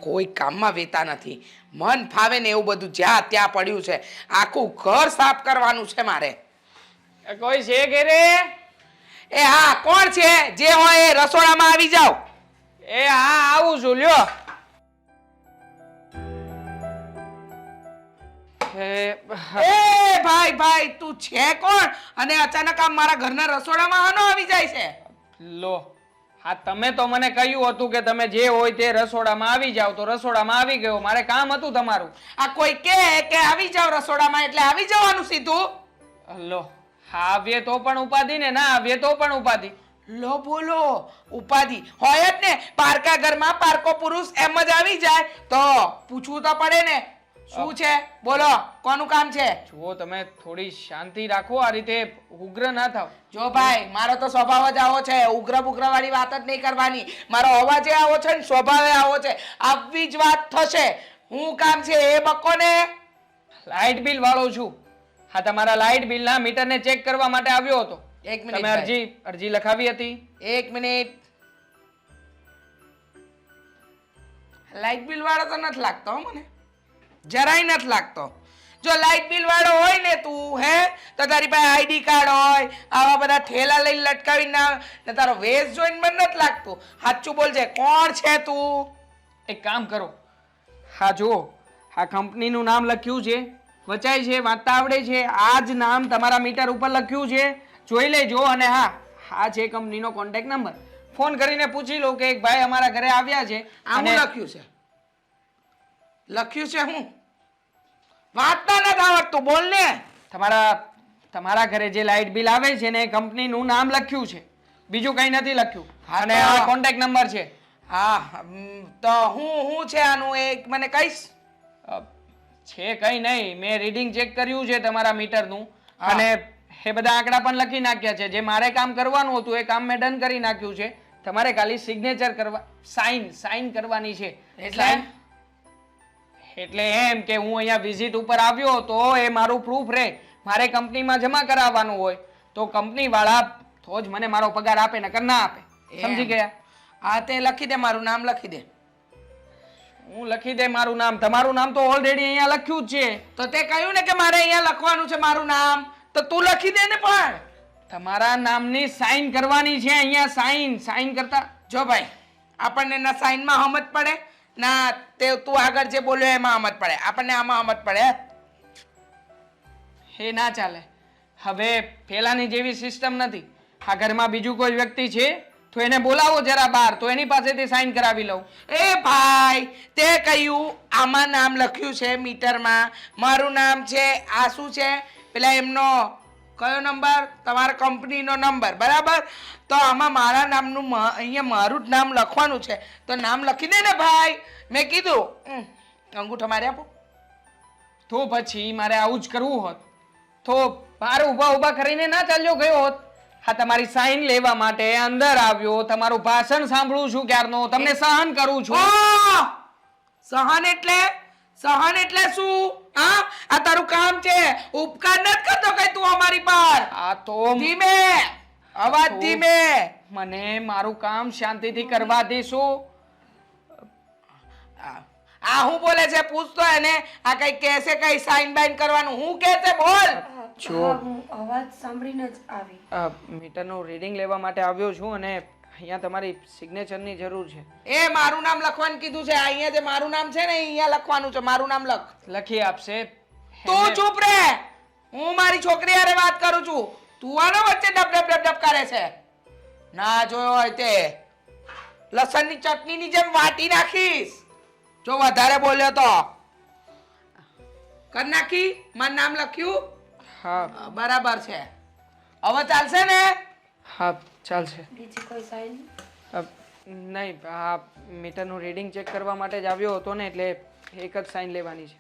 કોઈ કામમાં વેતા નથી. મન ફાવે ને એવું બધું જ્યાં ત્યાં પડ્યું છે. આખું ઘર સાફ કરવાનું છે મારે. કોઈ છે કે રે? એ હા, કોણ છે? જે હોય એ રસોડામાં આવી જાઓ. એ હા, આવું છું લ્યો. એ ભાઈ ભાઈ, તું છે કોણ? અને અચાનક આમ મારા ઘરના રસોડામાં હાનો આવી જાય છે? લો, હા તમે તો મને કહ્યું હતું કે તમે જે હોય તે રસોડામાં આવી જાવ, તો રસોડામાં આવી ગયો. મારે કામ હતું તમારું. આ કોઈ કે આવી જાવ રસોડામાં એટલે આવી જવાનું સીધું? લો, હા આવીએ તો પણ ઉપાધિ ને ના આવીએ તો પણ ઉપાધિ. લો બોલો, ઉપાધિ હોય જ ને. પારકા ઘરમાં પારકો પુરુષ એમ જ આવી જાય તો પૂછવું તો પડે ને. શું છે બોલો, કોનું કામ છે? જુઓ, તમે થોડી શાંતિ રાખો, આ રીતે ઉગ્ર ના થાવ. જો ભાઈ, મારો તો સ્વભાવ જ આવો છે. ઉગ્ર બુગ્ર વાળી વાત જ નહીં કરવાની. મારો અવાજ આવો છે ને સ્વભાવ આવો છે. આવી જ વાત થશે. હું કામ છે એ બકો ને. લાઇટ બિલ વાળો છું. હા, તમારા લાઇટ બિલ ના મીટર ને ચેક કરવા માટે આવ્યો હતો. એક મિનિટ તમે અરજી લખાવી હતી. એક મિનિટ. લાઇટ બિલ વાળો તો નથી લાગતો હો મને, જરાય નથી લાગતો. જો લાઇટ બિલ વાળો હોય ને તું તો તારી પાસે આઈડી કાર્ડ હોય, આવા બધા થેલા લઈને લટકાવીને ને તારો વેશ જોઈને મને નથી લાગતું. સાચું બોલજે, કોણ છે તું? એક કામ કરો, હા જુઓ, આ કંપનીનું નામ લખ્યું છે, વચાય છે, વાંચતા આવડે છે. આ જ નામ તમારા મીટર ઉપર લખ્યું છે, જોઈ લેજો. અને હા, આ છે કંપનીનો કોન્ટેક્ટ નંબર. ફોન કરીને પૂછી લો કે એક ભાઈ અમારા ઘરે આવ્યા છે. આનું લખ્યું છે? લખ્યું છે હું? વાંચતા નથી આવડતું, બોલ ને. તમારા ઘરે જે લાઇટ બિલ આવે છે ને, કંપનીનું નામ લખ્યું છે, બીજું કઈ નથી લખ્યું. અને આ કોન્ટેક્ટ નંબર છે. હા, તો હું છે આનું, એક મને કહીશ? છે કઈ નહીં, મેં રીડિંગ ચેક કર્યું છે તમારા મીટરનું, અને એ બધા આંકડા પણ લખી નાખ્યા છે. જે મારે કામ કરવાનું હતું એ કામ મેં ડન કરી નાખ્યું છે. તમારે ખાલી સિગ્નેચર કરવા, સાઇન કરવાની છે. એટલે એમ કે હું અહીંયા વિઝિટ ઉપર આવ્યો તો એ મારું પ્રૂફ રહે. મારે કંપનીમાં જમા કરાવવાનું હોય તો કંપની વાળા તો જ મને મારો પગાર આપે, નકર ના આપે. સમજી ગયા? હા, તે લખી દે, મારું નામ લખી દે. હું લખી દે મારું નામ? તમારું નામ તો ઓલરેડી અહીંયા લખ્યું જ છે. તો તે કહ્યું ને કે મારે અહીંયા લખવાનું છે મારું નામ, તો તું લખી દે ને. પણ તમારા નામની સાઇન કરવાની છે અહીંયા. સાઇન કરતા જો ભાઈ, આપણને ના સાઇનમાં સમજ પડે ના તે તું આગળ જે બોલ્યો એમાં સમજ પડે. આપણને આમાં સમજ પડે? એ ના ચાલે. હવે પેલાની જેવી સિસ્ટમ નથી. આ ઘરમાં બીજું કોઈ વ્યક્તિ છે તો એને બોલાવો જરા બહાર, તો એની પાસેથી સાઇન કરાવી લઉં. એ ભાઈ, તે કહ્યું આમાં નામ લખ્યું છે મીટરમાં, મારું નામ છે. આ શું છે? પેલા એમનો કયો નંબર? તમારા કંપનીનો નંબર, બરાબર? તો આમાં મારા નામનું અહીંયા મારું જ નામ લખવાનું છે, તો નામ લખી દે ને ભાઈ. મેં કીધું અંગૂઠો મારે આપો. તો પછી મારે આવું જ કરવું હોત તો બહાર ઊભા કરીને ના ચાલ્યો ગયો હોત. હા, તમારી સાઇન લેવા માટે અંદર આવ્યો, તમારું ભાષણ સાંભળું છું ક્યારનો, તમને સહન કરું છું. સહન એટલે શું? હા, આ તારું કામ છે. ઉપકાર નથી કરતો કઈ તું અમારી પર. આ તો ધીમે અવાજ, ધીમે. મને મારું કામ શાંતિથી કરવા દેશો. આ હું બોલે છે પૂછતો એને. આ કઈ કહેશે, કઈ સાઇન બાઇન કરવાનું હું કહે છે? બોલ. હું અવાજ સાંભળીને જ આવી. મીટરનું રીડિંગ લેવા માટે આવ્યો છું અને અહીંયા તમારી સિગ્નેચરની જરૂર છે. એ મારું નામ લખવાનું કીધું છે. અહીંયા જે મારું નામ છે ને અહીંયા લખવાનું છે. મારું નામ લખી આપશે. તું ચૂપ રે. હું મારી છોકરી હારે વાત કરું છું. તું આનો વચ્ચે ડબ કરે છે. ના જોયો હોય તે લસણની ચટણીની જેમ વાટી નાખીશ જો વધારે બોલ્યો તો. કર નાખી? મારું નામ લખ્યું? હા, બરાબર છે. હવે ચાલશે ને? હા ચાલશે. બીજી કોઈ સાઇન? નહીં, આ મીટરનું રીડિંગ ચેક કરવા માટે જ આવ્યો હતો ને, એટલે એક જ સાઇન લેવાની છે.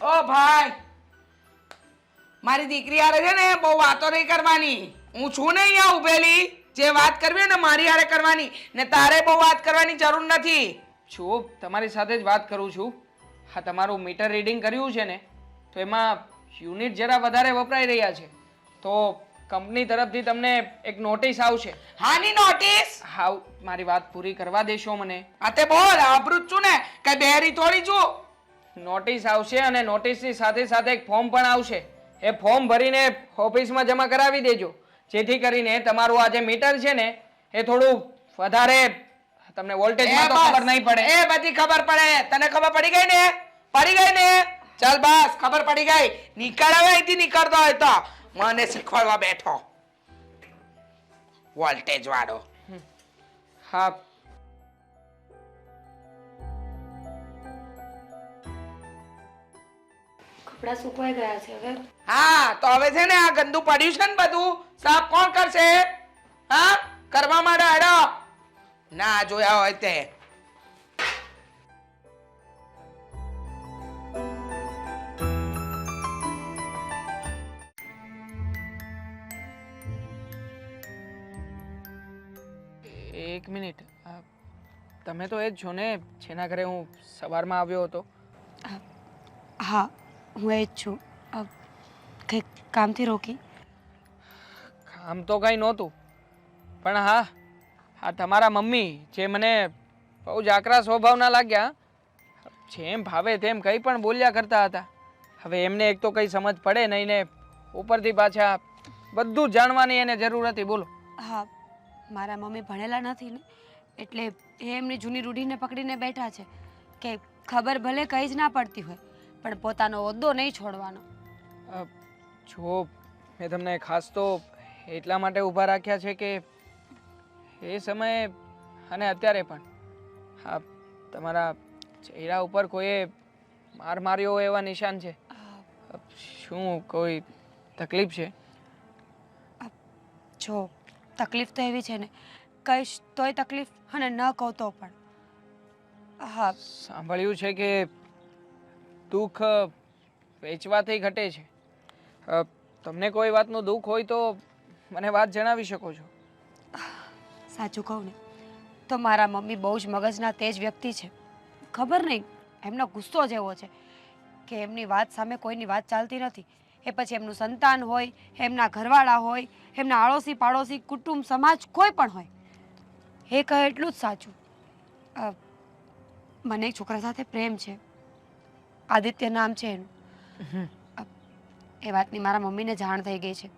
ઓ ભાઈ, મારી દીકરી હારે છે ને બહુ વાતો નહીં કરવાની. હું છું ને અહીંયા ઉભેલી. જે વાત કરવી ને મારી હારે કરવાની, ને તારે બહુ વાત કરવાની જરૂર નથી. છું તમારી સાથે જ વાત કરું છું. હા, તમારું મીટર રીડિંગ કર્યું છે ને, તો એમાં યુનિટ જરા વધારે વપરાઈ રહ્યા છે. તો કંપની તરફથી તમને એક નોટિસ આવશે. હાની નોટિસ? હાવ મારી વાત પૂરી કરવા દેશો મને. આ તે બોલ, આબરૂ જ છું ને, કઈ બેરી થોડી છું. નોટિસ આવશે અને નોટિસની સાથે સાથે એક ફોર્મ પણ આવશે. એ ફોર્મ ભરીને ઓફિસમાં જમા કરાવી દેજો, જેથી કરીને તમારું આ જે મીટર છે ને એ થોડું વધારે તમને વોલ્ટેજમાં તો ખબર નહીં પડે. એ બધી ખબર પડે, તને ખબર પડી ગઈ ને? પડી ગઈ ને? ચાલ બસ, ખબર પડી ગઈ. નીકળ હવે અહીંથી, નીકળતો હોય તો મને શીખવાડવા બેઠો વોલ્ટેજ વાળો. હા, કપડાં સુકવાઈ ગયા છે હવે. હા તો હવે છે ને આ ગંદુ પડ્યું છે ને બધું સાફ કોણ કરશે? હા, કરવા માટે હેડો. ના જોયા હોય તે. એક મિનિટ. તમે તો એ જ છો ને જેના ઘરે હું સવારમાં આવ્યો હતો? હા, હું એ જ છું. કંઈક કામથી રોકી? કામ તો કંઈ નહોતું, પણ હા, આ તમારા મમ્મી જે મને બહુ જ આકરા સ્વભાવના લાગ્યા, જેમ ભાવે તેમ કંઈ પણ બોલ્યા કરતા હતા. હવે એમને એક તો કંઈ સમજ પડે નહીં ને ઉપરથી પાછા બધું જ જાણવાની એને જરૂર હતી. બોલો. હા, મારા મમ્મી ભણેલા નથી ને, એટલે એ એમની જૂની રૂઢીને પકડીને બેઠા છે કે ખબર ભલે કંઈ જ ના પડતી હોય પણ પોતાનો હોદ્દો નહીં છોડવાનો. જો મેં તમને ખાસ તો એટલા માટે ઊભા રાખ્યા છે કે એ સમયે અને અત્યારે પણ હા, તમારા ચહેરા ઉપર કોઈએ માર માર્યો હોય એવા નિશાન છે. શું કોઈ તકલીફ છે? જો તકલીફ તો એવી છે ને, કહીશ તોય તકલીફ અને ન કહું તો પણ. હા, સાંભળ્યું છે કે દુઃખ વેચવાથી ઘટે છે. તમને કોઈ વાતનું દુઃખ હોય તો મને વાત જણાવી શકો છો. સાચું કહું ને તો મારા મમ્મી બહુ જ મગજના તેજ વ્યક્તિ છે. ખબર નહીં, એમનો ગુસ્સો જ એવો છે કે એમની વાત સામે કોઈની વાત ચાલતી નથી. એ પછી એમનું સંતાન હોય, એમના ઘરવાળા હોય, એમના આડોશી પાડોશી, કુટુંબ, સમાજ, કોઈ પણ હોય, એ કહે એટલું જ સાચું. મને એક છોકરા સાથે પ્રેમ છે, આદિત્ય નામ છે એનું. એ વાતની મારા મમ્મીને જાણ થઈ ગઈ છે.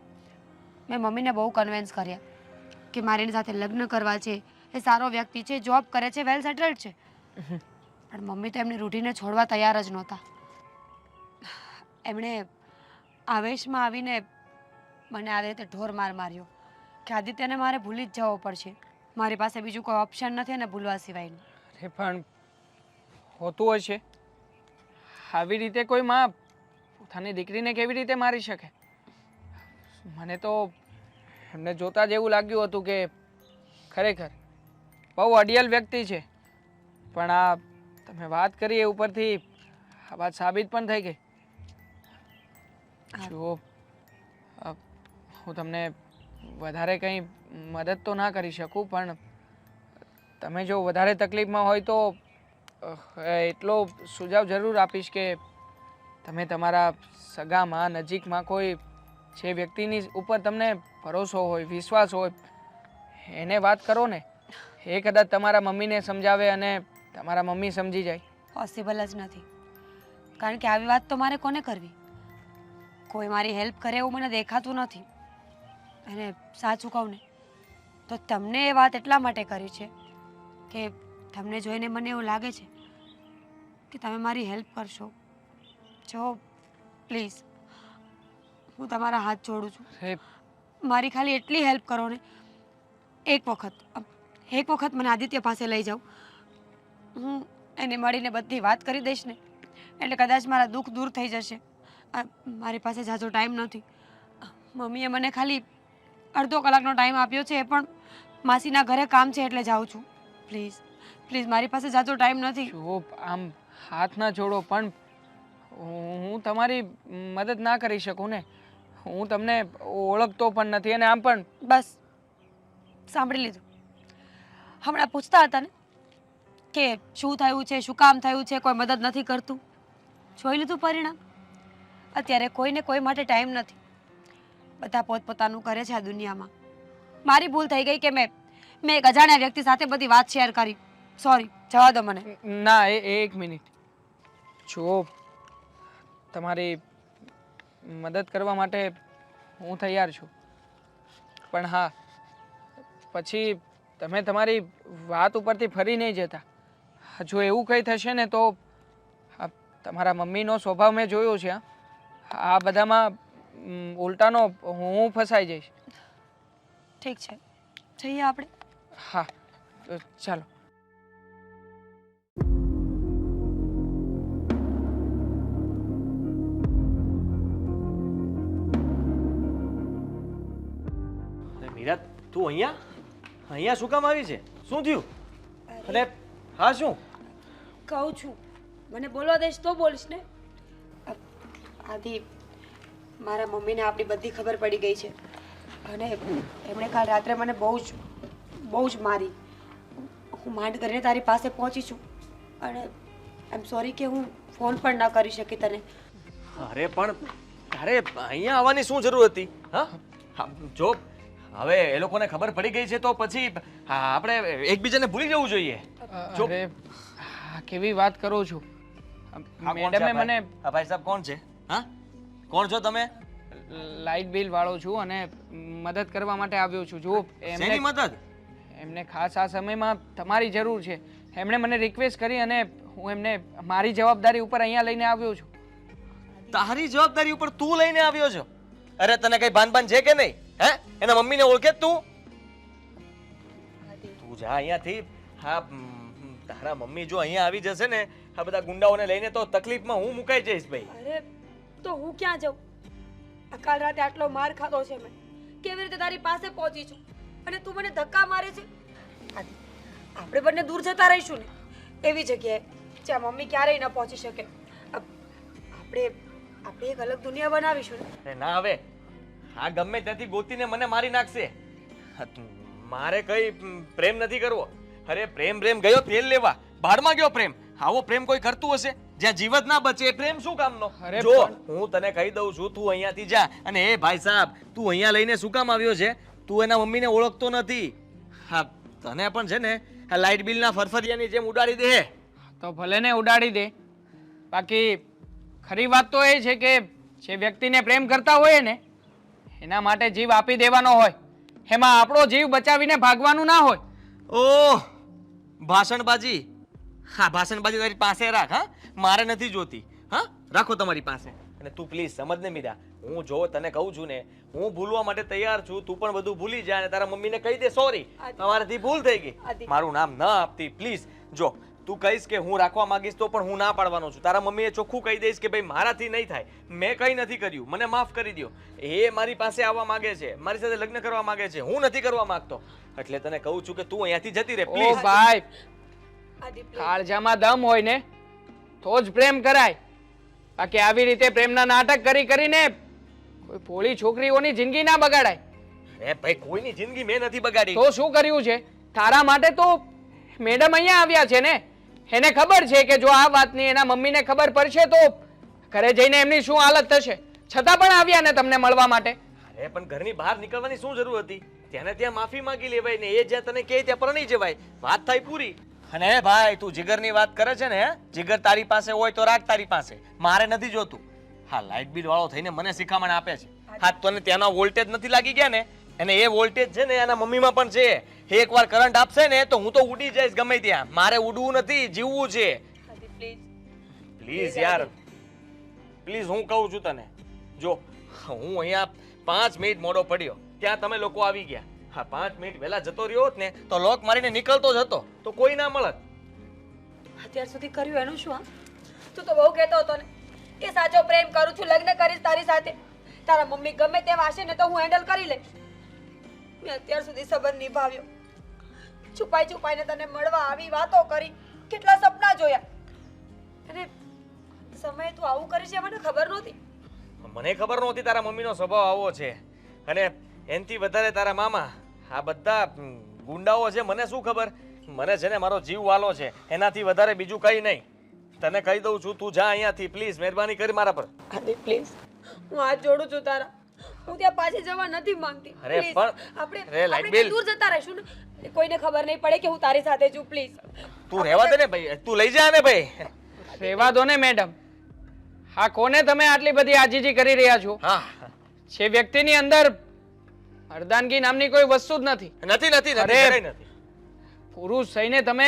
મેં મમ્મીને બહુ કન્વિન્સ કર્યા કે મારે એની સાથે લગ્ન કરવા છે, એ સારો વ્યક્તિ છે, જોબ કરે છે, વેલ સેટલડ છે. પણ મમ્મી તો એમની રૂઢીને છોડવા તૈયાર જ નહોતા. એમણે આવેશમાં આવીને મને આવી રીતે ઢોર માર માર્યો કે આદિત્યને મારે ભૂલી જ જવો પડશે, મારી પાસે બીજું કોઈ ઓપ્શન નથી અને ભૂલવા સિવાયનું. અરે પણ હોતું હશે, આવી રીતે કોઈ માં પોતાની દીકરીને કેવી રીતે મારી શકે? મને તો એમને જોતા જ એવું લાગ્યું હતું કે ખરેખર બહુ અડિયલ વ્યક્તિ છે. પણ આ તમે વાત કરી એ ઉપરથી આ વાત સાબિત પણ થઈ ગઈ. જુઓ, હું તમને વધારે કંઈ મદદ તો ના કરી શકું, પણ તમે જો વધારે તકલીફમાં હોય તો એટલો સુઝાવ જરૂર આપીશ કે તમે તમારા સગામાં નજીકમાં કોઈ જે વ્યક્તિની ઉપર તમને ભરોસો હોય, વિશ્વાસ હોય, એને વાત કરો ને. એ કદાચ તમારા મમ્મીને સમજાવે અને તમારા મમ્મી સમજી જાય. પોસિબલ જ નથી, કારણ કે આવી વાત તો મારે કોને કરવી? કોઈ મારી હેલ્પ કરે એવું મને દેખાતું નથી. અને સાચું કહું ને તો તમને એ વાત એટલા માટે કરી છે કે તમને જોઈને મને એવું લાગે છે કે તમે મારી હેલ્પ કરશો. જો પ્લીઝ, હું તમારા હાથ જોડું છું, મારી ખાલી એટલી હેલ્પ કરો ને. એક વખત મને આદિત્ય પાસે લઈ જાઓ. હું એને મળીને બધી વાત કરી દઈશ ને એટલે કદાચ મારા દુઃખ દૂર થઈ જશે. મારી પાસે ઝાઝો ટાઈમ નથી. મમ્મીએ મને ખાલી અડધો કલાકનો ટાઈમ આપ્યો છે, એ પણ માસીના ઘરે કામ છે એટલે જાઉં છું. પ્લીઝ પ્લીઝ, મારી પાસે ઝાઝો ટાઈમ નથી. જુઓ, આમ હાથ ના જોડો, પણ હું તમારી મદદ ના કરી શકું ને. હું તમને ઓળખતો પણ નથી અને આમ પણ. બસ સાંભળી લીધું. હમણાં પૂછતા હતા ને કે શું થયું છે, શું કામ થયું છે, કોઈ મદદ નથી કરતું. જોઈ લીધું પરિણામ. અત્યારે કોઈને કોઈ માટે ટાઈમ નથી. બધા પોતપોતાનું કરે છે આ દુનિયામાં. મારી ભૂલ થઈ ગઈ કે મેં એક અજાણ્યા વ્યક્તિ સાથે બધી વાત શેર કરી. સોરી, જવા દો મને. ના એક મિનિટ. જો તમારી મદદ કરવા માટે હું તૈયાર છું, પણ હા, પછી તમે તમારી વાત ઉપરથી ફરી નહીં જતા. જો એવું કંઈ થશે ને તો તમારા મમ્મીનો સ્વભાવ મેં જોયો છે. આ બધામાં ઉલટાનો હું ફસાઈ જઈશ. ઠીક છે, જઈએ આપણે. હા, ચાલો. મીરા, તું અહીંયા શું કામ આવી છે? શું થયું? અને હા, શું કહું છું, મને બોલવા દઈશ તો બોલીશ ને. આદિ, મારા મમ્મીને આપણી બધી ખબર પડી ગઈ છે અને એમણે કાલ રાત્રે મને બહુ જ મારી. હું માંડ કરીને તારી પાસે પહોંચી છું અને આઈ એમ સોરી કે હું ફોન પણ ન કરી શકી તને. અરે પણ તારે અહીંયા આવવાની શું જરૂર હતી? હા, જો હવે એ લોકોને ખબર પડી ગઈ છે તો પછી આપણે એકબીજાને ભૂલી જવું જોઈએ. જો અરે, કેવી વાત કરો છો? મેડમે મને ભાઈ સાહેબ કોણ છે? હા, કોણ છો તમે? લાઇટ બિલ વાળો છું અને મદદ કરવા માટે આવ્યો છું. જો શેની મદદ? એમને ખાસ આ સમયમાં તમારી જરૂર છે. એમણે મને રિક્વેસ્ટ કરી અને હું એમને મારી જવાબદારી ઉપર અહીંયા લઈને આવ્યો છું. તારી જવાબદારી ઉપર તું લઈને આવ્યો છો? અરે તને કઈ ભાન છે કે નહીં? હે, એના મમ્મીને ઓળખે જ તું? તું જા અહીંયાથી. હા, તારા મમ્મી જો અહીંયા આવી જશે ને આ બધા ગુંડાઓને લઈને તો તકલીફમાં હું મુકાઈ જઈશ ભાઈ. અરે તો હું ક્યાં જાઉં? કાલ રાતે આટલો માર ખાધો છે મેં. કેવી રીતે તારી પાસે પહોંચી છું અને તું મને ધક્કા મારે છે? આપણે બંને દૂર જતા રહીશું ને એવી જગ્યાએ જ્યાં મમ્મી ક્યારેય ન પહોંચી શકે. આપણે એક અલગ દુનિયા બનાવીશું ને. અરે ના, હવે હા ગમે ત્યાંથી ગોતીને મને મારી નાખશે. મારે કઈ પ્રેમ નથી કરવો. અરે પ્રેમ ગયો તેલ લેવા. ભાડમાં ગયો પ્રેમ. આવો પ્રેમ કોઈ કરતું હશે? જ્યાં જીવત ના બચે પ્રેમ શું કામનો? અરે જો હું તને કહી દઉં છું, તું અહીંયાથી જા. અને એ ભાઈ સાહેબ, તું અહીંયા લઈને શું કામ આવ્યો છે? તું એના મમ્મીને ઓળખતો નથી. હા, તને પણ છે ને આ લાઇટ બિલના ફરફરિયાની જેમ ઉડાડી દે. તો ભલે ને ઉડાડી દે. બાકી ખરી વાત તો એ છે કે જે વ્યક્તિને પ્રેમ કરતા હોય ને એના માટે જીવ આપી દેવાનો હોય. એમાં આપણો જીવ બચાવીને ભાગવાનું ના હોય. ઓહ, ભાષણબાજી. હા, ભાષણબાજી તારી પાસે રાખ. હા, મારે નથી જોતી. હા, રાખો તમારી પાસે. અને તું પ્લીઝ સમજ ને મીરા, હું જો તને કહું છું ને, હું ભૂલવા માટે તૈયાર છું. તું પણ બધું ભૂલી જા અને તારા મમ્મીને કહી દે સોરી, તમારાથી ભૂલ થઈ ગઈ. મારું નામ ન આપતી પ્લીઝ. જો તું કહીશ કે હું રાખવા માંગીશ તો પણ હું ના પાડવાનો છું. તારા મમ્મીએ ચોખ્ખું કહી દઈશ કે ભાઈ મારાથી નહીં થાય, મેં કંઈ નથી કર્યું, મને માફ કરી દો. એ મારી પાસે આવવા માંગે છે, મારી સાથે લગ્ન કરવા માંગે છે, હું નથી કરવા માંગતો. એટલે તને કહું છું કે તું અહીંયાથી જતી રહે ઓ પ્લીઝ. ભાઈ, કાળજામાં દમ હોય ને તો જ પ્રેમ કરાય. બાકી આવી રીતે પ્રેમના નાટક કરીને કોઈ ભોળી છોકરીઓની જિંદગી ના બગાડાય. અરે ભાઈ, કોઈની જિંદગી મેં નથી બગાડી. તો શું કર્યું છે? તારા માટે તો મેડમ અહીંયા આવ્યા છે ને. એને ખબર છે કે જો આ વાતની એના મમ્મીને ખબર પડશે તો ઘરે જઈને એમની શું હાલત થશે. છતાં પણ આવ્યા ને તમને મળવા માટે. અરે પણ ઘરની બહાર નીકળવાની શું જરૂર હતી? ત્યાં ત્યાં માફી માંગી લેવાય ને એ જ્યાં તને કહે ત્યાં પરણી જવાય. વાત થાય પૂરી. અને હે ભાઈ, તું જીગરની વાત કરે છે ને? જીગર તારી પાસે હોય તો રાખ તારી પાસે, મારે નથી જોતું. હા, લાઇટ બિલ વાળો થઈને મને શિખામણ આપે છે. હા, તને ત્યાંના વોલ્ટેજ નથી લાગી ગયા ને? અને એ વોલ્ટેજ છે ને એના મમ્મીમાં પણ છે. એકવાર કરંટ આપશે ને તો હું તો ઉડી જઈશ ગમે ત્યાં. મારે ઉડવું નથી, જીવવું છે. પ્લીઝ યાર, પ્લીઝ, હું કહું છું તને. જો હું અહીંયા 5 મિનિટ મોડો પડ્યો, ત્યાં તમે લોકો આવી ગયા. હા, 5 મિનિટ વહેલા જતો રહ્યો હોત ને તો લોક મારીને નીકળતો જ હતો, તો કોઈ ના મળત. અત્યાર સુધી કર્યું એનું શું? તું તો બહુ કહેતો હતો ને કે સાચો પ્રેમ કરું છું, લગ્ન કરીશ તારી સાથે. તારા મમ્મી ગમે તેવા હશે ને તો હું હેન્ડલ કરી લઈશ. મેં અત્યાર સુધી સંબંધ નિભાવ્યો, છુપાઈને તને મળવા આવી, વાતો કરી, કેટલા સપના જોયા. અને સમયે તું આવું કરી છે મને ખબર નહોતી. મને ખબર નહોતી તારા મમ્મીનો સ્વભાવ આવો છે. અને એનથી વધારે તારા મામા, આ બધા ગુંડાઓ છે. મને શું ખબર? મને છે ને મારો જીવ વાલો છે, એનાથી વધારે બીજું કંઈ નહીં. તને કહી દઉં છું, તું જા અહીંયાથી પ્લીઝ. મહેરબાની કરી મારા પર. આદિ પ્લીઝ, હું હાથ જોડું છું તારા. હું ત્યાં પાછી જવા નથી માંગતી. અરે Please, પણ- આપણે અરે, લાઈટ આપણે બિલ. દૂર જતા રહીશું ને, કોઈને ખબર નહીં પડે કે હું તારી સાથે છું. પ્લીઝ તું રહેવા દે ને ભાઈ, તું લઈ જા ને ભાઈ. રહેવા દો ને મેડમ. હા, કોને તમે આટલી બધી આજીજી કરી રહ્યા છો? હા, જે વ્યક્તિની અંદર મર્દાનગી નામની કોઈ વસ્તુ જ નથી. નથી નથી નથી, અરે! જરાય નથી. પુરુષ થઈને તમે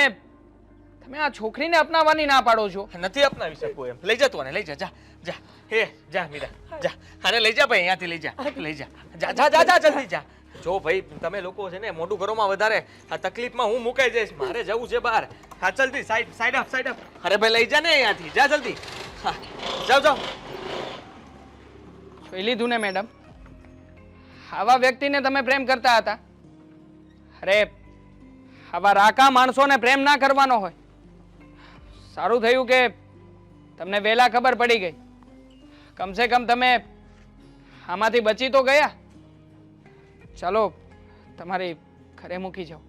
આ છોકરીને અપનાવવાની ના પાડો છો. નથી અપનાવી શકું એમ. લઈ જા તું આને, લઈ જા, જા જા. હે જા મીરા, જા. આને લઈ જા ભાઈ, અહીંયાથી લઈ જા, લઈ જા. જા જા જા જા, જલ્દી જા. જો ભાઈ, તમે લોકો છે ને મોટું ઘરોમાં વધારે આ તકલીફમાં હું મુકાઈ જઈશ. મારે જવું છે બહાર. હા, જલ્દી side side up, side up. અરે ભાઈ, લઈ જા ને અહીંયાથી, જા જલ્દી. હા, જાઓ જાઓ. જોઈ લીધું ને મેડમ, આવા વ્યક્તિને તમે પ્રેમ કરતા હતા. અરે, આવા રાકા માણસોને પ્રેમ ના કરવાનો હોય. સારું થયું કે તમને વહેલા ખબર પડી ગઈ. કમસે કમ તમે આમાંથી બચી તો ગયા. ચાલો, તમારી ઘરે મૂકી જાઓ.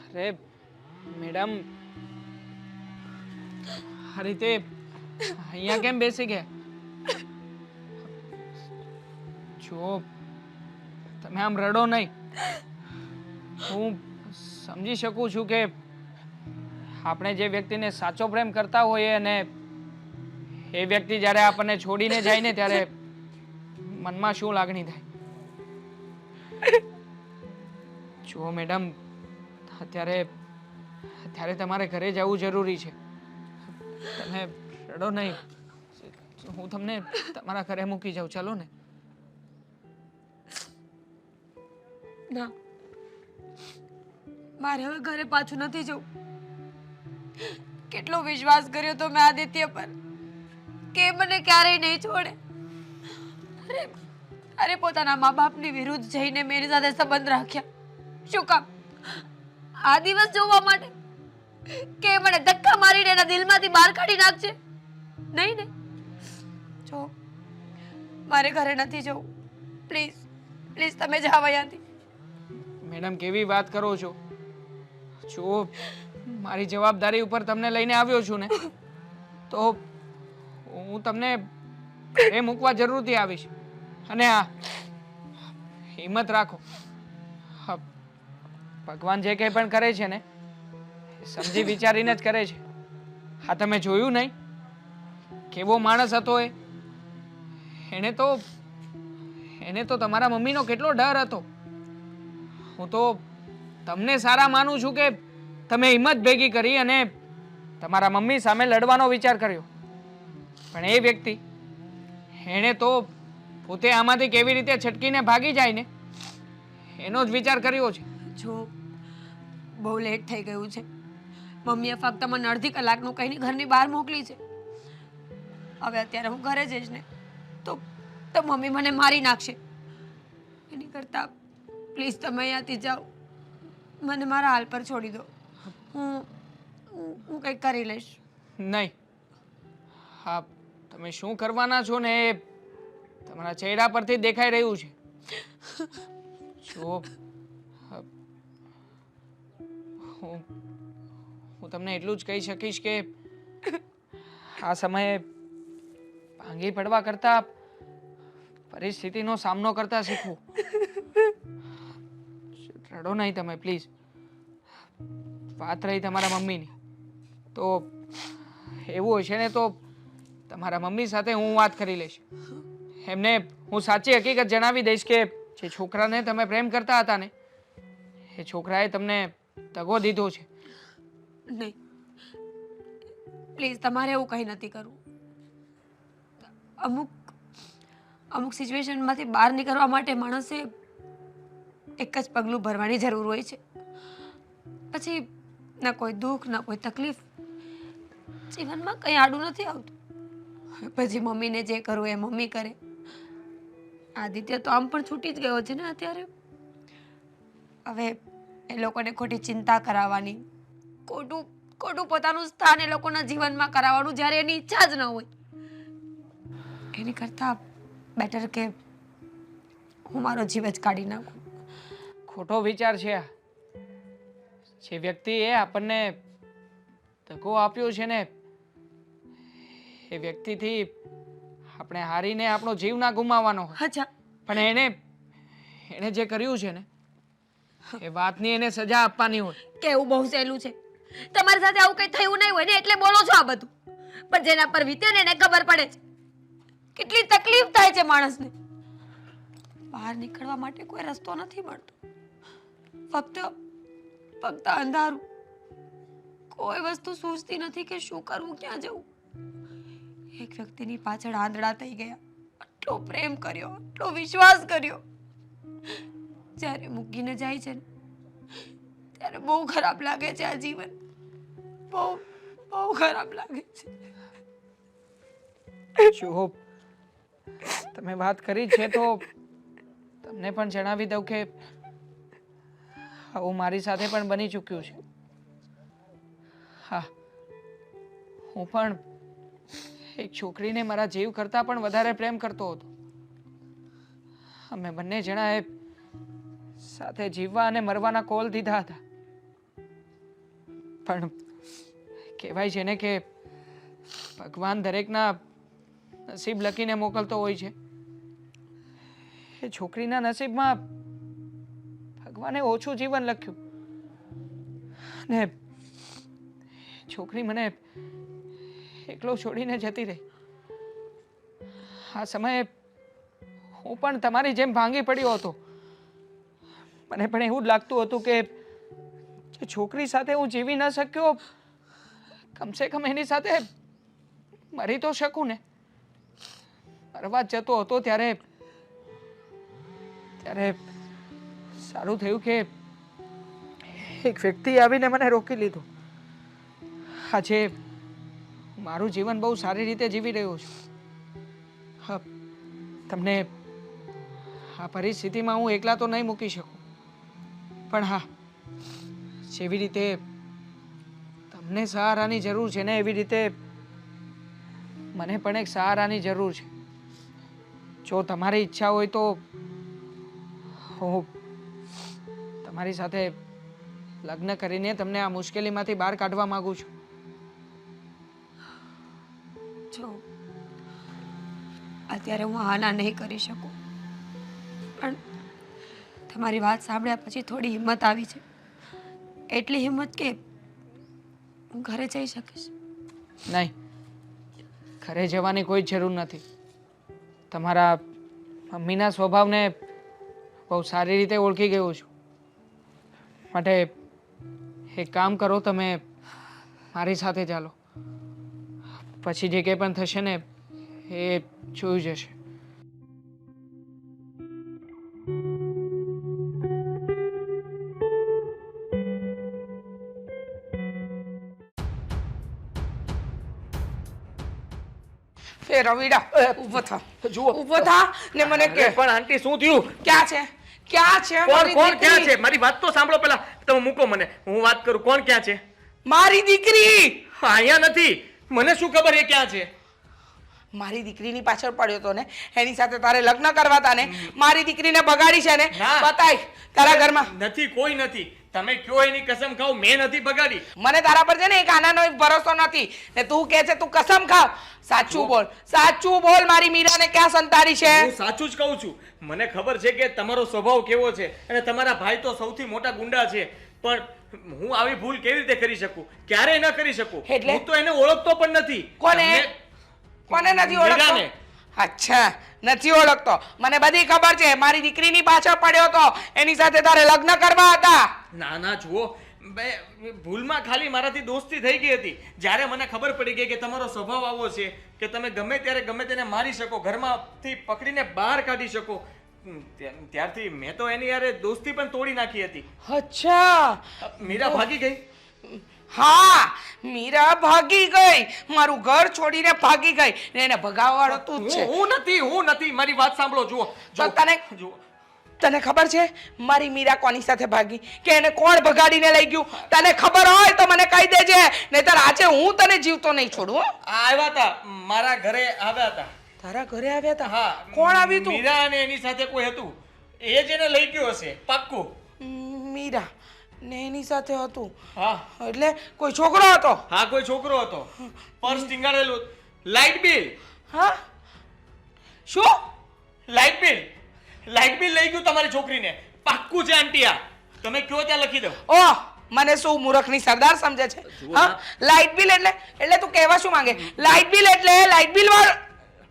અરે મેડમ, આ રીતે અહીંયા કેમ બેસી ગયા? જો તમે આમ રડો નહીં. હું સમજી શકું છું કે આપણે જે વ્યક્તિને સાચો પ્રેમ કરતા હોઈએ અને એ વ્યક્તિ જ્યારે આપણને છોડીને જાય ને ત્યારે મનમાં શું લાગણી થાય. જુઓ મેડમ, અત્યારે તમારે ઘરે જવું જરૂરી છે. તમે રડો નહીં. હું તમને તમારા ઘરે મૂકી જાઉં. ચાલો ને. ના, મારે હવે ઘરે પાછું નથી જવું. કેટલો વિશ્વાસ કર્યો તો મેં આદિત્ય પર કે મને ક્યારેય નહીં છોડે. અરે પોતાના મા બાપની વિરુદ્ધ જઈને મેરી સાથે સંબંધ રાખ્યા. શું કામ? આ દિવસ જોવા માટે કે મને ધક્કા મારીને એના દિલમાંથી બહાર કાઢી નાખશે? નહીં ને. જો મારે ઘરે નથી જવું. પ્લીઝ પ્લીઝ તમે જાઓ અહીંયાથી. મેડમ, કેવી વાત કરો છો? જો મારી જવાબદારી ઉપર તમને લઈને આવ્યો છું ને, તો હું તમને ઘરે મૂકવા જરૂરથી આવીશ. અને હા, હિંમત રાખો. હા, ભગવાન જે કંઈ પણ કરે છે ને, એ સમજી વિચારીને જ કરે છે. હા, તમે જોયું નહીં કેવો માણસ હતો એ? એને તો તમારા મમ્મીનો કેટલો ડર હતો. હું તો તમને સારા માનું છું કે તમે હિંમત ભેગી કરી અને તમારા મમ્મી સામે લડવાનો વિચાર કર્યો. પણ એ વ્યક્તિ, એણે તો પોતે આમાંથી કેવી રીતે છટકીને ભાગી જાય ને એનો જ વિચાર કર્યો છે. જો બહુ લેટ થઈ ગયું છે. મમ્મીએ ફક્ત મને અડધી કલાકનું કહીને ઘરની બહાર મોકલી છે. હવે અત્યારે હું ઘરે જઈશ ને તો મમ્મી મને મારી નાખશે. એની કરતાં પ્લીઝ તમે અહીંયાથી જાઓ. મને મારા હાલ પર છોડી દો. હું કંઈક કરી લઈશ. નહીં. હા, તમે શું કરવાના છો ને એ તમારા ચહેરા પરથી દેખાઈ રહ્યું છે. જો હું તમને એટલું જ કહી શકીશ કે આ સમયે ભાંગી પડવા કરતા પરિસ્થિતિનો સામનો કરતા શીખવું. રડો નહીં તમે, પ્લીઝ. વાત રહી તમારા મમ્મીની, તો એવું હશે ને તો તમારા મમ્મી સાથે હું વાત કરી લઈશ. એમને હું સાચી હકીકત જણાવી દઈશ કે જે છોકરાને તમે પ્રેમ કરતા હતા ને, એ છોકરાએ તમને દગો દીધો છે. નહીં, પ્લીઝ તમારે એવું કંઈ નથી કરવું. અમુક સિચ્યુએશનમાંથી બહાર નીકળવા માટે માણસે એક જ પગલું ભરવાની જરૂર હોય છે. પછી ના કોઈ દુઃખ ના કોઈ તકલીફ જીવનમાં કંઈ આડું નથી આવતું. પછી મમ્મીને જે કરવું એ મમ્મી કરે. આદિત્ય તો આમ પણ છૂટી જ ગયો છે ને અત્યારે. હવે એ લોકોને ખોટી ચિંતા કરાવવાની, ખોટું પોતાનું સ્થાન એ લોકોના જીવનમાં કરાવવાનું જ્યારે એની ઈચ્છા જ ન હોય, એની કરતાં બેટર કે હું મારો જીવ જ કાઢી નાખું. ખોટો વિચાર છે આ. જે વ્યક્તિએ આપણને ધક્કો આપ્યો છે ને એ વ્યક્તિથી આપણે હારીને આપણો જીવ ના ગુમાવવાનો હોય. અચ્છા, પણ એણે જે કર્યું છે ને એ વાતની એને સજા આપવાની હોય. કેવું બહુ સહેલું છે. તમારી સાથે આવું કંઈ થયું નહીં હોય ને એટલે બોલો છો આ બધું. પણ જેના પર વીતે ને એને ખબર પડે છે કેટલી તકલીફ થાય છે માણસને. બહાર નીકળવા માટે કોઈ રસ્તો નથી મળતો. ફક્ત અંધારું. કોઈ વસ્તુ સૂઝતી નથી કે શું કરવું, ક્યાં જવું. એક વ્યક્તિની પાછળ આંધળા થઈ ગયા. આટલો પ્રેમ કર્યો, આટલો વિશ્વાસ કર્યો, જ્યારે મૂકીને જાય છે ને ત્યારે બહુ ખરાબ લાગે છે. આ જીવન બહુ ખરાબ લાગે છે. જો તમે વાત કરી છે તો તમને પણ જણાવી દઉં કે આવું મારી સાથે પણ બની ચૂક્યું છે. હા, હું પણ એક છોકરીને મારા જીવ કરતા પણ વધારે પ્રેમ કરતો હતો. અમે બંને જણાએ સાથે જીવવા અને મરવાના કોલ દીધા હતા. પણ કહેવાય છે ને કે ભગવાન દરેકના નસીબ લખીને મોકલતો હોય છે. એ છોકરીના નસીબમાં ભગવાને ઓછું જીવન લખ્યું અને છોકરી મને એકલો છોડીને જતી રહી. આ સમયે હું પણ તમારી જેમ ભાંગી પડ્યો હતો. મને પણ એવું જ લાગતું હતું કે જે છોકરી સાથે હું જીવી ન શક્યો, કમસે કમ એની સાથે મરી તો શકું ને. મરવા જતો હતો ત્યારે સારું થયું કે એક વ્યક્તિ આવીને મને રોકી લીધું. આજે મારું જીવન બહુ સારી રીતે જીવી રહ્યો છું. હા, તમને આ પરિસ્થિતિમાં હું એકલા તો નહીં મૂકી શકું, પણ હા, જેવી રીતે તમને સહારાની જરૂર છે ને એવી રીતે મને પણ એક સહારાની જરૂર છે. જો તમારી ઈચ્છા હોય તો હું તમારી સાથે લગ્ન કરીને તમને આ મુશ્કેલીમાંથી બહાર કાઢવા માંગુ છું. જો અત્યારે હું હાના નહીં કરી શકું, પણ તમારી વાત સાંભળ્યા પછી થોડી હિંમત આવી છે. એટલી હિંમત કે હું ઘરે જઈ શકીશ. નહીં, ઘરે જવાની કોઈ જરૂર નથી. તમારા મમ્મીના સ્વભાવને બહુ સારી રીતે ઓળખી ગયો છું. માટે એક કામ કરો, તમે મારી સાથે ચાલો. પછી જે કંઈ પણ થશે ને એ જોઈ જશે. એ રવિડા, ઊભો થા. જુઓ. ઊભો થા ને મને કે પણ આંટી શું થયું? ક્યાં છે? ક્યાં છે કોણ મારી કોણ ક્યાં દીકરી? છે? મારી વાત તો સાંભળો પહેલા. તમે મૂકો મને, હું વાત કરું. કોણ ક્યાં છે? મારી દીકરી અહીંયા નથી. મને શું ખબર એ ક્યાં છે? મારી દીકરીની પાછળ પડ્યો તો ને, એની સાથે તારે લગ્ન કરવા તા ને, મારી દીકરીને બગાડી છે ને. ના. બતાય તારા ઘરમાં. નથી, કોઈ નથી. તમે કયો એની કસમ ખાઓ, મેં નથી બગાડી. મને તારા પર છે ને એક આનાનો એક ભરોસો નથી ને તું કહે છે તું કસમ ખાવ. સાચું બોલ, સાચું બોલ. મારી મીરાને ક્યાં સંતાડી છે? હું સાચું જ કહું છું. મને ખબર છે કે તમારો સ્વભાવ કેવો છે અને તમારા ભાઈ તો સૌથી મોટા ગુંડા છે, પણ હું આવી ભૂલ કેવી રીતે કરી શકું? ક્યારેય ન કરી શકું. એટલે? હું તો એને ઓળખતો પણ નથી. કોને? તમને- કોને નથી ઓળખતો? મીરાને. અચ્છા, નથી ઓળખતો. મને બધી ખબર છે. મારી દીકરીની પાછળ પડ્યો તો, એની સાથે તારે લગ્ન કરવા હતા. ના ના, જુઓ, ભૂલમાં ખાલી મારાથી દોસ્તી થઈ ગઈ હતી. જ્યારે મને ખબર પડી ગઈ કે તમારો સ્વભાવ આવો છે કે તમે ગમે ત્યારે ગમે તેને મારી શકો, ઘરમાંથી પકડીને બહાર કાઢી શકો, ત્યારથી મેં તો એની યારે દોસ્તી પણ તોડી નાખી હતી. અચ્છા, મીરા ભાગી ગઈ. હા, મીરા ભાગી ગઈ. મારું ઘર છોડીને ભાગી ગઈ ને એને ભગાવવાળો તું જ છે. હું નથી. મારી વાત સાંભળો. જુઓ તો જુઓ, તને ખબર છે મારી મીરા કોની સાથે ભાગી, કે એને કોણ ભગાડીને લઈ ગયું? તને ખબર હોય તો મને કહી દેજે, નહીતર આજે હું તને જીવતો નહીં છોડું. હો? આવ્યા હતા, મારા ઘરે આવ્યા હતા. તારા ઘરે આવ્યા હતા? હા. કોણ આવ્યું તું? મીરા અને એની સાથે કોઈ હતું. એ જ એને લઈ ગયો હશે, પાક્કું. મીરા ને એની સાથે હતું હા એટલે કોઈ છોકરો હતો હા કોઈ છોકરો હતો પર્સ ટીંગાડેલું લાઇટ બિલ હા શું લાઇટ બિલ લઈ ગયું તમારી છોકરીને પાક્કું છે આંટી આ તમે કયો ત્યાં લખી દો ઓહ મને શું મૂર્ખની સરદાર સમજે છે હા લાઇટ બિલ એટલે તું કહેવા શું માંગે લાઇટ બિલ એટલે લાઇટ બિલ વાળો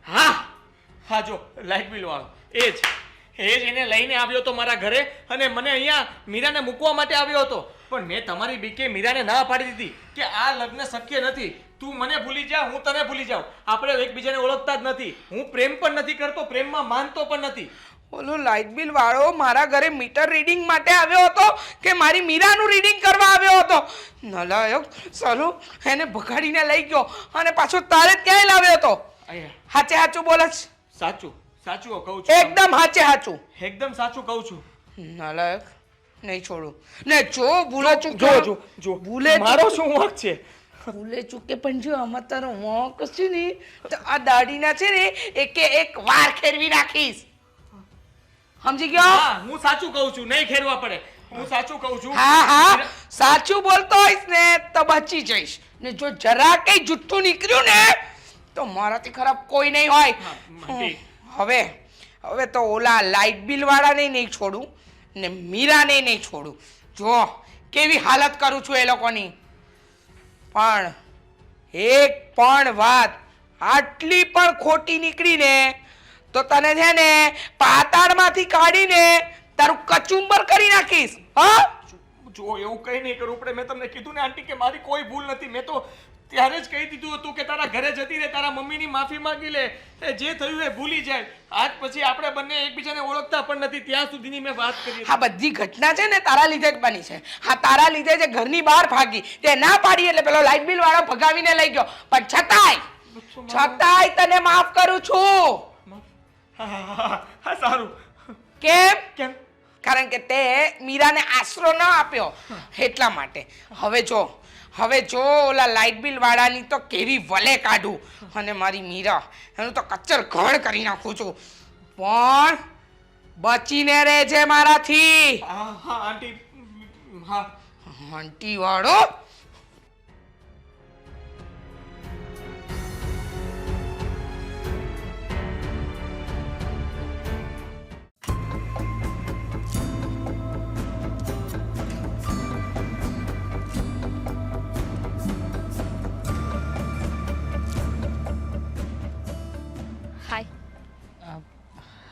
હા જો લાઇટ બિલ વાળો એ જ એને લઈને આવ્યો હતો મારા ઘરે અને મને અહીંયા મીરાને મૂકવા માટે આવ્યો હતો પણ મેં તમારી બીકે મીરાને ના પાડી દીધી કે આ લગ્ન શક્ય નથી તું મને ભૂલી જા હું તને ભૂલી જાઉં આપણે એકબીજાને ઓળખતા જ નથી હું પ્રેમ પણ નથી કરતો પ્રેમમાં માનતો પણ નથી ઓલો લાઇટ બિલ વાળો મારા ઘરે મીટર રીડિંગ માટે આવ્યો હતો કે મારી મીરાનું રીડિંગ કરવા આવ્યો હતો નલાયક સાલું એને ભગાડીને લઈ ગયો અને પાછો તારે જ ક્યાંય લાવ્યો હતો હાચે હાચું બોલે છે સાચું કહું છું એકદમ હાચે હાચું એકદમ સાચું કહું છું નાલાયક નહીં છોડું ને જો ભૂલે ચૂક જો ભૂલે મારો શું વાંક છે ભૂલે ચૂકે પણ જો આમાં તારો વાંક છે ને તો આ દાઢીના છે ને એકે એક વાર ખેરવી નાખીશ સમજી ગયો હા હું સાચું કહું છું નહીં ખેરવા પડે હું સાચું કહું છું હા સાચું બોલતો હોઈશ ને તો બચી જઈશ ને જો જરા કઈ જુઠ્ઠું નીકળ્યું ને તો મારાથી ખરાબ કોઈ નહીં હોય હવે તો ઓલા લાઇટ બિલ વાળાને નહીં છોડું ને મીરાને નહીં છોડું જો કેવી હાલત કરું છું એ લોકોની પણ એક પણ વાત આટલી પણ ખોટી નીકળીને તો તને છે ને પાતાળમાંથી કાઢીને તારું કચુંબર કરી નાખીશ હા જો એવું કઈ નહીં કરું પડે મેં તમને કીધું ને આંટી કે મારી કોઈ ભૂલ નથી મેં તો ત્યારે જ કહી દીધું હતું કે તારા ઘરે જતી રહે તારા મમ્મીની માફી માંગી લે જે થયું એ ભૂલી જાય આજ પછી આપણે બંને એકબીજાને ઓળખતા પણ નથી ત્યાં સુધીની મેં વાત કરી આ બધી ઘટના છે ને તારા લીધે જ બની છે હા તારા લીધે જે ઘરની બહાર ભાગી તે ના પાડી એટલે પેલો લાઇટ બિલ વાળો ભગાવીને લઈ ગયો પણ છતાંય તને માફ કરું છું હા સારું કેમ કારણ કે તે મીરાને આશરો ન આપ્યો એટલા માટે હવે જો ઓલા લાઇટ બિલ વાળાની તો કેવી વલે કાઢું અને મારી મીરા એનું તો કચ્ચર ઘડ કરી નાખું છું પણ બચીને રહેજે મારાથી હા આંટી હા આંટી વાળો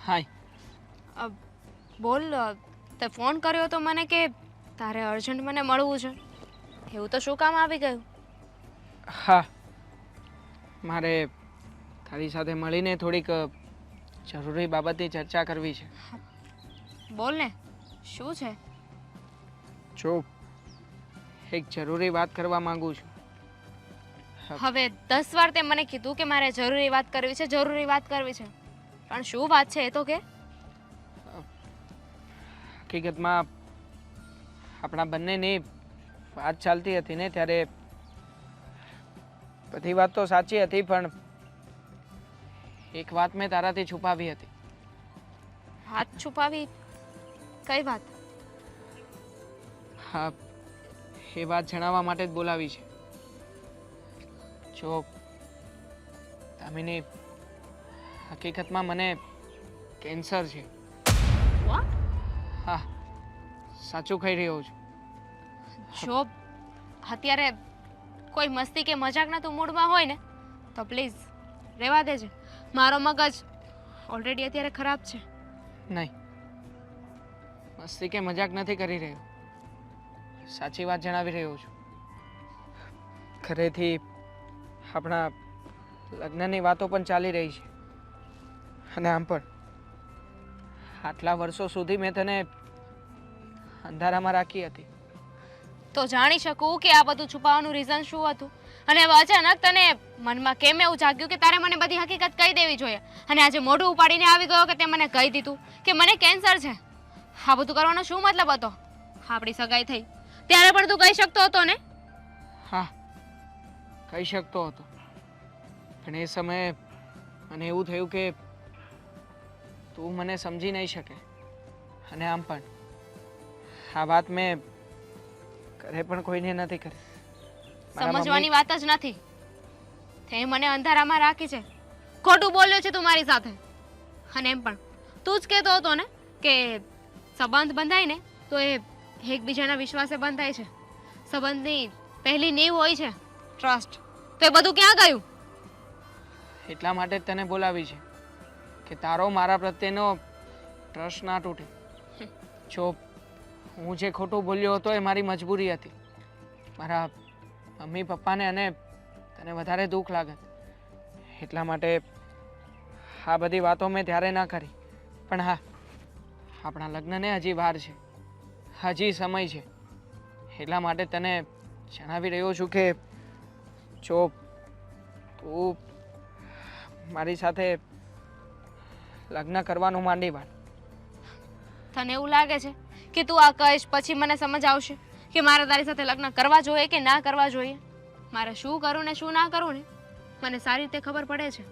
હાય બોલ તે ફોન કર્યો તો મને કે તારે અર્જન્ટ મને મળવું છે એવું તો શું કામ આવી ગયું હા મારે તારી સાથે મળીને થોડીક જરૂરી બાબતની ચર્ચા કરવી છે બોલ ને શું છે જો એક જરૂરી વાત કરવા માંગુ છું હવે 10 વાર તે મને કીધું કે મારે જરૂરી વાત કરવી છે પણ શું વાત છે એ તો કે હકીકતમાં આપણા બંનેની વાત ચાલતી હતી ને ત્યારે બધી વાત તો સાચી હતી પણ એક વાત મેં તારાથી છુપાવી હતી વાત છુપાવી કઈ વાત હા એ વાત જણાવવા માટે જ બોલાવી છે જો દામિની હકીકતમાં મને કેન્સર છે હા સાચું કહી રહ્યો છું જો અત્યારે કોઈ મસ્તી કે મજાકના તું મૂડમાં હોય ને તો પ્લીઝ રહેવા દેજે મારો મગજ ઓલરેડી અત્યારે ખરાબ છે નહીં મસ્તી કે મજાક નથી કરી રહ્યો સાચી વાત જણાવી રહ્યો છું ઘરેથી આપણા લગ્નની વાતો પણ ચાલી રહી છે અને આમ પણ આટલા વર્ષો સુધી મેં તને અંધારામાં રાખી હતી તો જાણી શકું કે આ બધું છુપાવવાનું રીઝન શું હતું અને હવે અચાનક તને મનમાં કેમ એવું જાગ્યું કે તારે મને બધી હકીકત કહી દેવી જોઈએ અને આજે મોઢું ઉપાડીને આવી ગયો કે તે મને કહી દીધું કે મને કેન્સર છે આ બધું કરવાનો શું મતલબ હતો આપણી સગાઈ થઈ ત્યારે પણ તું કહી શકતો હતો ને હા કહી શકતો હતો પણ એ સમયે મને એવું થયું કે તું મને સમજી નહીં શકે અને આમ પણ આ વાત મેં ઘરે પણ કોઈને નથી કરી. મારા મમ્મી- સમજવાની વાત જ નથી. તે મને અંધારામાં રાખી છે. ખોટું બોલ્યો છે તું મારી સાથે. અને એમ પણ તું જ કહેતો હતો ને કે સંબંધ બંધાય ને તો એ એકબીજાના વિશ્વાસે બંધાય છે. સંબંધની પહેલી નીવ હોય છે ટ્રસ્ટ. તો એ બધું ક્યાં ગયું? એટલા માટે જ તને બોલાવી છે કે તારો મારા પ્રત્યેનો ટ્રસ્ટ ના તૂટે. જો હું જે ખોટું બોલ્યો હતો એ મારી મજબૂરી હતી. મારા મમ્મી પપ્પાને અને તને વધારે દુઃખ લાગે એટલા માટે આ બધી વાતો મેં ત્યારે ના કરી. પણ હા, આપણા લગ્નને હજી વાર છે, હજી સમય છે. એટલા માટે તને જણાવી રહ્યો છું કે જો તું મારી સાથે લગ્ન કરવાનું માંડી વાર. તને એવું લાગે છે કે તું આ કહીશ પછી મને સમજ આવશે કે મારે તારી સાથે લગ્ન કરવા જોઈએ કે ના કરવા જોઈએ? મારે શું કરું ને શું ના કરું ને મને સારી રીતે ખબર પડે છે.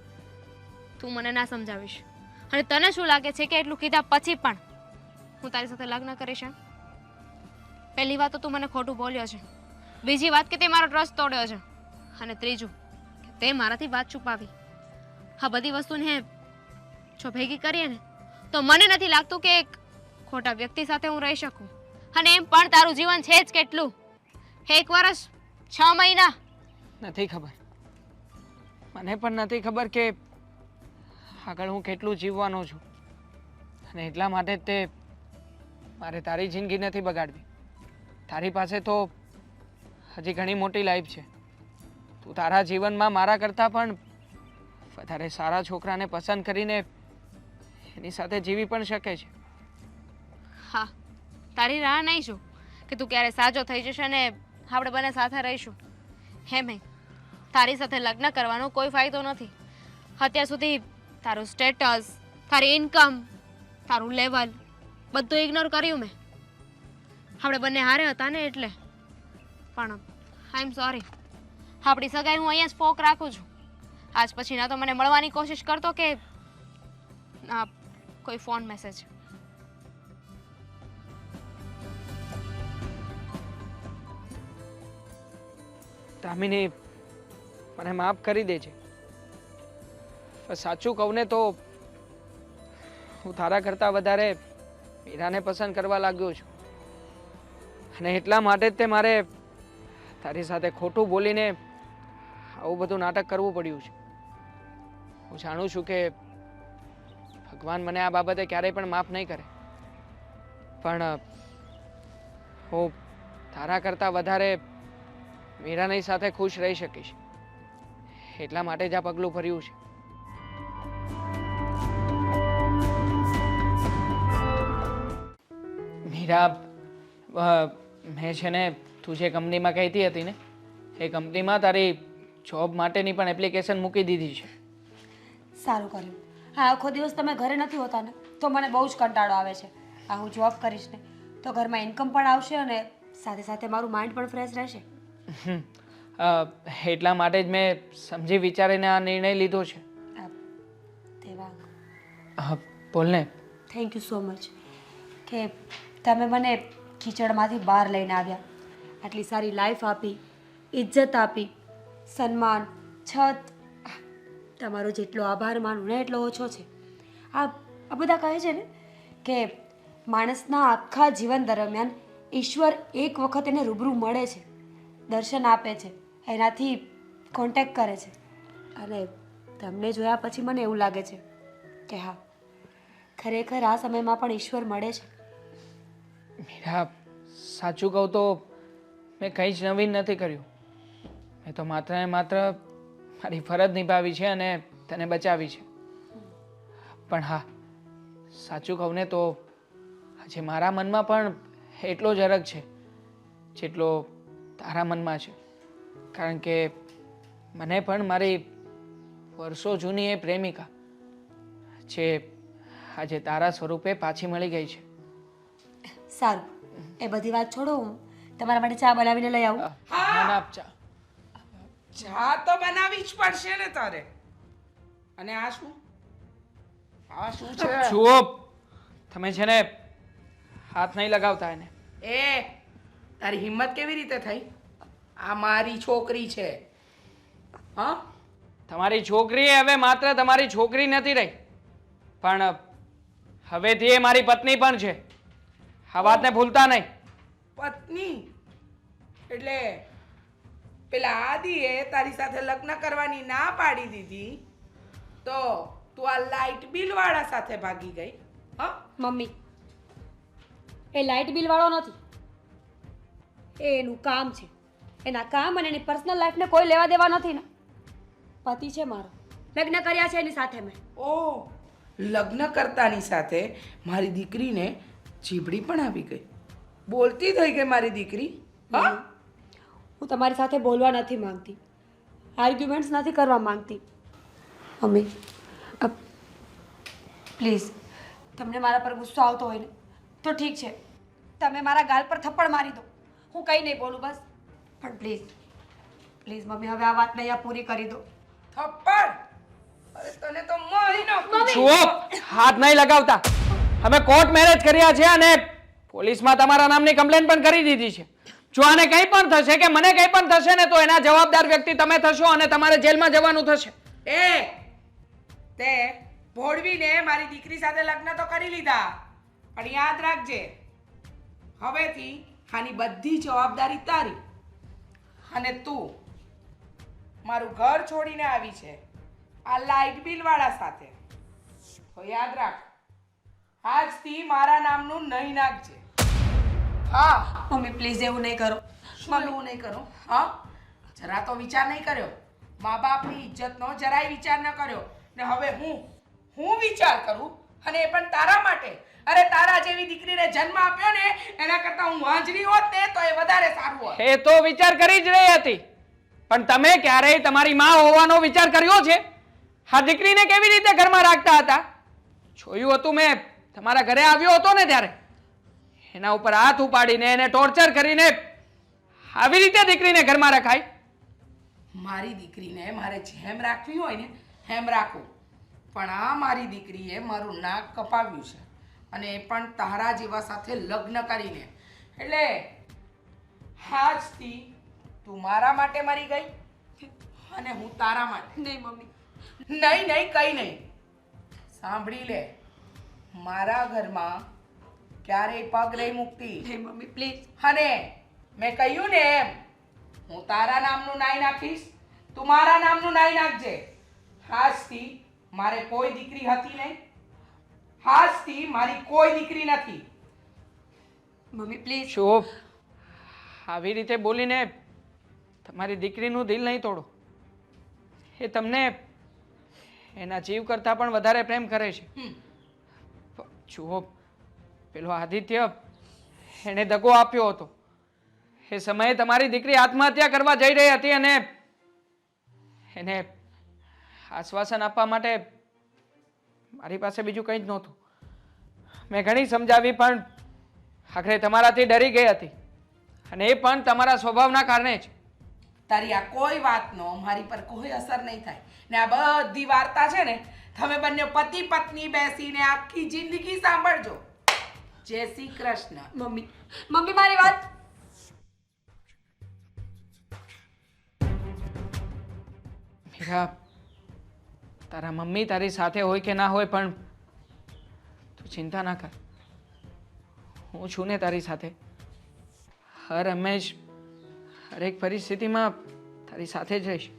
તું મને ના સમજાવીશ. અને તને શું લાગે છે કે એટલું કીધા પછી પણ હું તારી સાથે લગ્ન કરીશ એમ? પહેલી વાત તો તું મને ખોટું બોલ્યો છે. બીજી વાત કે તે મારો ટ્રસ્ટ તોડ્યો છે. અને ત્રીજું કે તે મારાથી વાત છુપાવી. આ બધી વસ્તુને જો ભેગી કરીએ ને તો મને નથી લાગતું કે એક ખોટા વ્યક્તિ સાથે હું રહી શકું. અને એમ પણ તારું જીવન છે જ કેટલું? 1 વર્ષ 6 મહિના. નથી ખબર, મને પણ નથી ખબર કે આગળ હું કેટલું જીવવાનો છું. અને એટલા માટે જ તે મારે તારી જિંદગી નથી બગાડવી. તારી પાસે તો હજી ઘણી મોટી લાઈફ છે. તું તારા જીવનમાં મારા કરતાં પણ વધારે સારા છોકરાને પસંદ કરીને એની સાથે જીવી પણ શકે છે. હા, તારી રાહ નહીં છું કે તું ક્યારે સાજો થઈ જશે અને આપણે બંને સાથે રહીશું. હેમે તારી સાથે લગ્ન કરવાનો કોઈ ફાયદો નથી. અત્યાર સુધી તારું સ્ટેટસ, તારી ઇન્કમ, તારું લેવલ બધું ઇગ્નોર કર્યું મેં. આપણે બંને હારે હતા ને એટલે. પણ આઈ એમ સોરી. આપણી સગાઈ હું અહીંયા જ સ્પોક રાખું છું. આજ પછી ના તો મને મળવાની કોશિશ કરતો કે ના કોઈ ફોન મેસેજ. દામિની, મને માફ કરી દેજે. પણ સાચું કહું ને તો હું તારા કરતાં વધારે મીરાને પસંદ કરવા લાગ્યો છું. અને એટલા માટે જ તે મારે તારી સાથે ખોટું બોલીને આવું બધું નાટક કરવું પડ્યું છે. હું જાણું છું કે ભગવાન મને આ બાબતે ક્યારેય પણ માફ નહીં કરે. પણ હું તારા કરતાં વધારે મીરાની સાથે ખુશ રહી શકીશ. એટલા માટે જ આ પગલું ભર્યું છે. મીરા, મેં છે ને તું જે કંપનીમાં કહેતી હતી ને એ કંપનીમાં તારી જોબ માટેની પણ એપ્લિકેશન મૂકી દીધી છે. સારું કર્યું. હા, આખો દિવસ તમે ઘરે નથી હોતા ને તો મને બહુ જ કંટાળો આવે છે. આ હું જોબ કરીશ ને તો ઘરમાં ઇન્કમ પણ આવશે અને સાથે સાથે મારું માઇન્ડ પણ ફ્રેશ રહેશે. એટલા માટે જ મેં સમજી વિચારીને આ નિર્ણય લીધો છે. દેવાંગ, બોલ ને. થેન્ક યુ સો મચ કે તમે મને કીચડમાંથી બહાર લઈને આવ્યા. આટલી સારી લાઈફ આપી, ઇજ્જત આપી, સન્માન, છત. તમારો જેટલો આભાર માનું ને એટલો ઓછો છે. આ બધા કહે છે ને કે માણસના આખા જીવન દરમિયાન ઈશ્વર એક વખત એને રૂબરૂ મળે છે, દર્શન આપે છે, એનાથી કોન્ટેક્ટ કરે છે. અને તમને જોયા પછી મને એવું લાગે છે કે હા, ખરેખર આ સમયમાં પણ ઈશ્વર મળે છે. મીરા, સાચું કહું તો મેં કંઈ જ નવીન નથી કર્યું. મેં તો માત્ર ને માત્ર મારી ફરજ નિભાવી છે અને તને બચાવી છે. પણ હા, સાચું કહું ને તો આજે મારા મનમાં પણ એટલો જ અરગ છે જેટલો તારા મનમાં છે. કારણ કે મને પણ મારી વર્ષો જૂની એ પ્રેમિકા જે આજે તારા સ્વરૂપે પાછી મળી ગઈ છે. સારું, એ બધી વાત છોડો, હું તમારા માટે ચા બનાવીને લઈ આવું. ના ના, ચા ચા તો બનાવી જ પડશે ને તારે. અને આ શું? આ શું છે? જુઓ, તમે છે ને હાથ નહીં લગાવતા એને. એ તારી હિંમત કેવી રીતે થઈ? આ મારી છોકરી છે. હા, તમારી છોકરી હવે માત્ર તમારી છોકરી નથી રહી, પણ હવેથી એ મારી પત્ની પણ છે. આ વાતને ભૂલતા નહીં. પત્ની એટલે પેલા આદિએ તારી સાથે લગ્ન કરવાની ના પાડી દીધી તો તું આ લાઇટ બિલ વાળા સાથે ભાગી ગઈ? હા, મમ્મી, એ લાઇટ બિલ વાળો નથી. એ એનું કામ છે. એના કામ અને એની પર્સનલ લાઈફને કોઈ લેવા દેવા નથી ને. પતિ છે મારો, લગ્ન કર્યા છે એની સાથે મેં. ઓ, લગ્ન કરતાની સાથે મારી દીકરીને ચીબડી પણ આવી ગઈ, બોલતી થઈ ગઈ મારી દીકરી. હા, હું તમારી સાથે બોલવા નથી માંગતી, આર્ગ્યુમેન્ટ્સ નથી કરવા માંગતી. મમ્મી, પ્લીઝ, તમને મારા પર ગુસ્સો આવતો હોય ને તો ઠીક છે, તમે મારા ગાલ પર થપ્પડ મારી દો, હું કંઈ નહીં બોલું બસ. પણ પ્લીઝ પ્લીઝ મમ્મી, હવે આ વાતને અહીંયા પૂરી કરી દો. થપ્પડ? અરે તને તો મારી નાખું. ચૂપ! હાથ નહીં લગાવતા. અમે કોર્ટ મેરેજ કર્યા છે અને પોલીસમાં તમારા નામની કમ્પ્લેન પણ કરી દીધી છે. જો આને કંઈ પણ થશે કે મને કંઈ પણ થશે ને તો એના જવાબદાર વ્યક્તિ તમે થશો અને તમારે જેલમાં જવાનું થશે. તે ભોળવીને મારી દીકરી સાથે લગ્ન તો કરી લીધા, પણ યાદ રાખજે, હવેથી આની બધી જવાબદારી તારી. અને તું મારું ઘર છોડીને આવી છે આ લાઇટ બિલ વાળા સાથે, તો યાદ રાખ, આજથી મારા નામનું નહીં નાખજે. હા મમ્મી પ્લીઝ એવું નહીં કરો. શું એવું નહીં કરું? હા, જરા તો વિચાર નહીં કર્યો, મા બાપની ઇજ્જતનો જરાય વિચાર ન કર્યો, ને હવે હું વિચાર કરું, અને એ પણ તારા માટે. અરે તારા જેવી દીકરીને જન્મ આપ્યો ને એના કરતા હું વાંજણી હોત ને તો એ વધારે સારું હોત. એ તો વિચાર કરી જ રહી હતી, પણ તમે ક્યારેય તમારી માં હોવાનો વિચાર કર્યો છે? આ દીકરીને કેવી રીતે ઘરમાં રાખતા હતા? જોયું હતું મેં, તમારા ઘરે આવ્યો હતો ને ત્યારે એના ઉપર હાથ ઉપાડીને એને ટોર્ચર કરીને આવી રીતે દીકરીને ઘરમાં રખાય? મારી દીકરીને મારે જેમ રાખવી હોય ને એમ રાખું, પણ આ મારી દીકરીએ મારું નાક કપાવ્યું છે, અને એ પણ તારા જેવા સાથે લગ્ન કરીને. એટલે આજથી તું મારા માટે મરી ગઈ અને હું તારા માટે. નહીં મમ્મી, નહીં, કઈ નહીં. સાંભળી લે, મારા ઘરમાં ક્યારેય પગ નહીં મૂકતી. નહીં મમ્મી પ્લીઝ. અને મેં કહ્યું ને એમ, હું તારા નામનું નાઈ નાખીશ, તું મારા નામનું નાઈ નાખજે. આજથી મારે કોઈ દીકરી હતી નહીં, આજથી મારી કોઈ દીકરી નથી. Mummy please. શું આવી રીતે બોલીને તમારી દીકરીનું દિલ નહીં તોડો. એ તમને એના જીવ કરતાં પણ વધારે પ્રેમ કરે છે. જુઓ, પેલો આદિત્ય એને દગો આપ્યો હતો. એ સમયે તમારી દીકરી આત્મહત્યા કરવા જઈ રહી હતી અને એને આશ્વાસન આપવા માટે મારી પાસે બીજું કંઈ જ નહોતું. મેં ઘણી સમજાવી પણ આખરે તમારાથી ડરી ગઈ હતી, અને એ પણ તમારા સ્વભાવના કારણે જ. તારી આ કોઈ વાતનો મારી પર કોઈ અસર નહીં થાય. ને આ બધી વાર્તા છે ને તમે બંને પતિ પત્ની બેસીને આખી જિંદગી સાંભળજો. જય શ્રી કૃષ્ણ. મમ્મી મારી વાત. મીરા, તારા મમ્મી તારી સાથે હોય કે ના હોય, પણ તું ચિંતા ના કર. હું છું ને તારી સાથે. હર હંમેશ હરેક પરિસ્થિતિમાં તારી સાથે જ રહીશ.